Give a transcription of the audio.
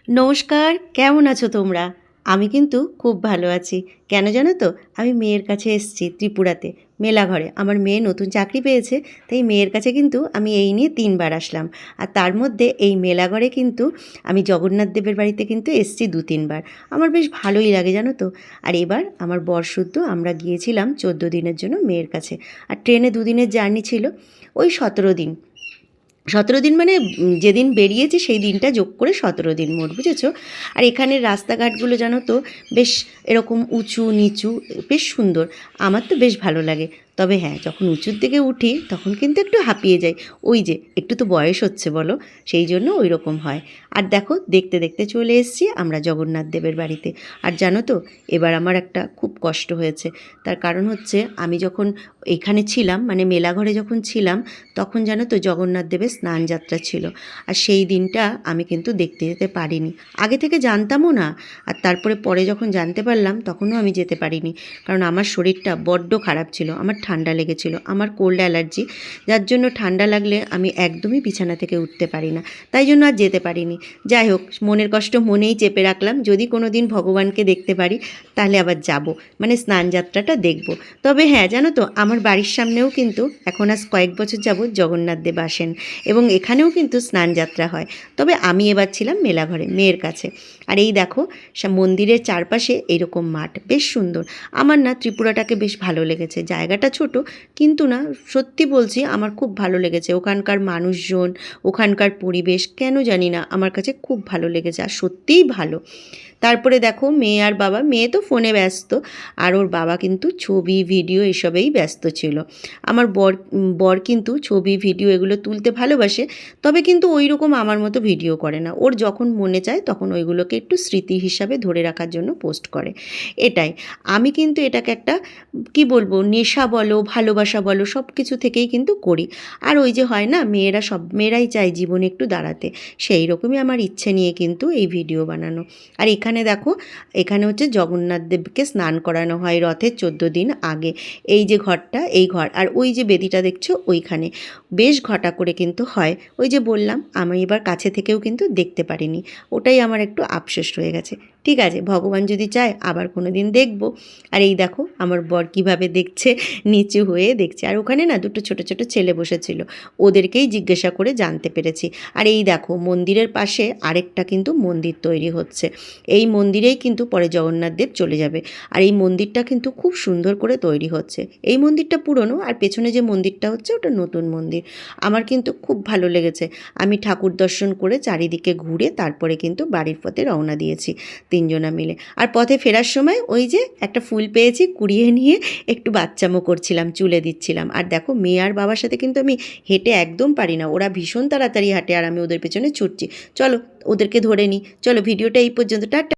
নমস্কার, কেমন আছো তোমরা? আমি কিন্তু খুব ভালো আছি। কেন জানো তো? আমি মেয়ের কাছে এসেছি ত্রিপুরাতে, মেলাঘরে। আমার মেয়ে নতুন চাকরি পেয়েছে, তাই মেয়ের কাছে কিন্তু আমি এই নিয়ে ৩ বার আসলাম। আর তার মধ্যে এই মেলাঘরে কিন্তু আমি জগন্নাথ দেবের বাড়িতে কিন্তু এসেছি ২-৩ বার। আমার বেশ ভালোই লাগে জানো তো? আর এবার আমার বরসুদ্ধ আমরা গিয়েছিলাম ১৪ দিনের জন্য মেয়ের কাছে। আর ট্রেনে ২ দিনের জার্নি ছিল, ওই ১৭ দিন। ১৭ দিন মানে যেদিন বেরিয়েছি সেই দিনটা যোগ করে ১৭ দিন মোট, বুঝেছ? আর এখানের রাস্তাঘাটগুলো জানো তো বেশ এরকম উঁচু নিচু, বেশ সুন্দর। আমার তো বেশ ভালো লাগে। তবে হ্যাঁ, যখন উঁচুর দিকে উঠি তখন কিন্তু একটু হাঁপিয়ে যাই। ওই যে একটু তো বয়স হচ্ছে বলো, সেই জন্য ওই রকম হয়। আর দেখো দেখতে দেখতে চলে এসেছি আমরা জগন্নাথ দেবের বাড়িতে। আর জানো তো এবার আমার একটা খুব কষ্ট হয়েছে। তার কারণ হচ্ছে আমি যখন এখানে ছিলাম, মানে মেলাঘরে যখন ছিলাম, তখন জানো তো জগন্নাথ দেবের স্নান যাত্রা ছিল। আর সেই দিনটা আমি কিন্তু দেখতে যেতে পারিনি। আগে থেকে জানতামও না। আর তারপরে পরে যখন জানতে পারলাম তখনও আমি যেতে পারিনি। কারণ আমার শরীরটা বড্ড খারাপ ছিল, আমার ঠান্ডা লেগেছিল, আমার কোল্ড অ্যালার্জি, যার জন্য ঠান্ডা লাগলে আমি একদমই বিছানা থেকে উঠতে পারি না। তাই জন্য আর যেতে পারিনি। যাই হোক, মনের কষ্ট মনেই চেপে রাখলাম, যদি কোনো দিন ভগবানকে দেখতে পারি তাহলে আবার যাব, মানে স্নান যাত্রাটা দেখব। তবে হ্যাঁ, জানো তো আমার বাড়ির সামনেও কিন্তু এখন আজ কয়েক বছর যাবৎ জগন্নাথ দেব আসেন এবং এখানেও কিন্তু স্নান যাত্রা হয়। তবে আমি এবার ছিলাম মেলাঘরে মেয়ের কাছে। আর এই দেখো মন্দিরের চারপাশে এইরকম মাঠ, বেশ সুন্দর। আমার না ত্রিপুরাটাকে বেশ ভালো লেগেছে। জায়গাটা ছোট, কিন্তু না সত্যি বলছি আমার খুব ভালো লেগেছে। ওখানকার মানুষজন, ওখানকার পরিবেশ, কেন জানি না আমার কাছে খুব ভালো লেগেছে, আর সত্যিই ভালো। তারপরে দেখো মেয়ে আর বাবা, মেয়ে তো ফোনে ব্যস্ত, আর ওর বাবা কিন্তু ছবি ভিডিও এসবেই ব্যস্ত ছিল। আমার বর বর কিন্তু ছবি ভিডিও এগুলো তুলতে ভালোবাসে, তবে কিন্তু ওই রকম আমার মতো ভিডিও করে না। ওর যখন মনে চায় তখন ওইগুলোকে একটু স্মৃতি হিসাবে ধরে রাখার জন্য পোস্ট করে, এটাই। আমি কিন্তু এটাকে একটা কি বলবো, নেশা বলো ভালোবাসা বলো, সব কিছু থেকেই কিন্তু করি। আর ওই যে হয় না, মেয়েরা সব মেয়েরাই চায় জীবনে একটু দাঁড়াতে, সেই রকমই আমার ইচ্ছে নিয়ে কিন্তু এই ভিডিও বানানো। আর এখানে দেখো, এখানে হচ্ছে জগন্নাথ দেবকে স্নান করানো হয় রথের 14 দিন আগে। এই যে ঘরটা, এই ঘর, আর ওই যে বেদিটা দেখছো ওইখানে বেশ ঘটা করে কিন্তু হয়। ওই যে বললাম আমি এবার কাছে থেকেও কিন্তু দেখতে পারিনি, ওটাই আমার একটু আফসোস রয়ে গেছে। ঠিক আছে, ভগবান যদি চায় আবার কোনো দিন দেখব। আর এই দেখো আমার বর কীভাবে দেখছে, নিচু হয়ে দেখছে। আর ওখানে না দুটো ছোট ছোট ছেলে বসেছিল, ওদেরকেই জিজ্ঞাসা করে জানতে পেরেছি। আর এই দেখো মন্দিরের পাশে আরেকটা কিন্তু মন্দির তৈরি হচ্ছে। এই মন্দিরেই কিন্তু পরে জগন্নাথ দেব চলে যাবে। আর এই মন্দিরটা কিন্তু খুব সুন্দর করে তৈরি হচ্ছে। এই মন্দিরটা পুরনো, আর পেছনে যে মন্দিরটা হচ্ছে ওটা নতুন মন্দির। আমার কিন্তু খুব ভালো লেগেছে। আমি ঠাকুর দর্শন করে চারিদিকে ঘুরে তারপরে কিন্তু বাড়ির পথে রওনা দিয়েছি ৩ জনা মিলে। আর পথে ফেরার সময় ওই যে একটা ফুল পেয়েছি, কুড়িয়ে নিয়ে একটু বাচ্চামো করছিলাম, চুলে দিচ্ছিলাম। আর দেখো মেয়ে আর বাবার সাথে কিন্তু আমি হেঁটে একদম পারি না, ওরা ভীষণ তাড়াতাড়ি হাঁটে আর আমি ওদের পেছনে ছুটছি। চলো ওদেরকে ধরে নিই। চলো ভিডিওটা এই পর্যন্ত, টাটা।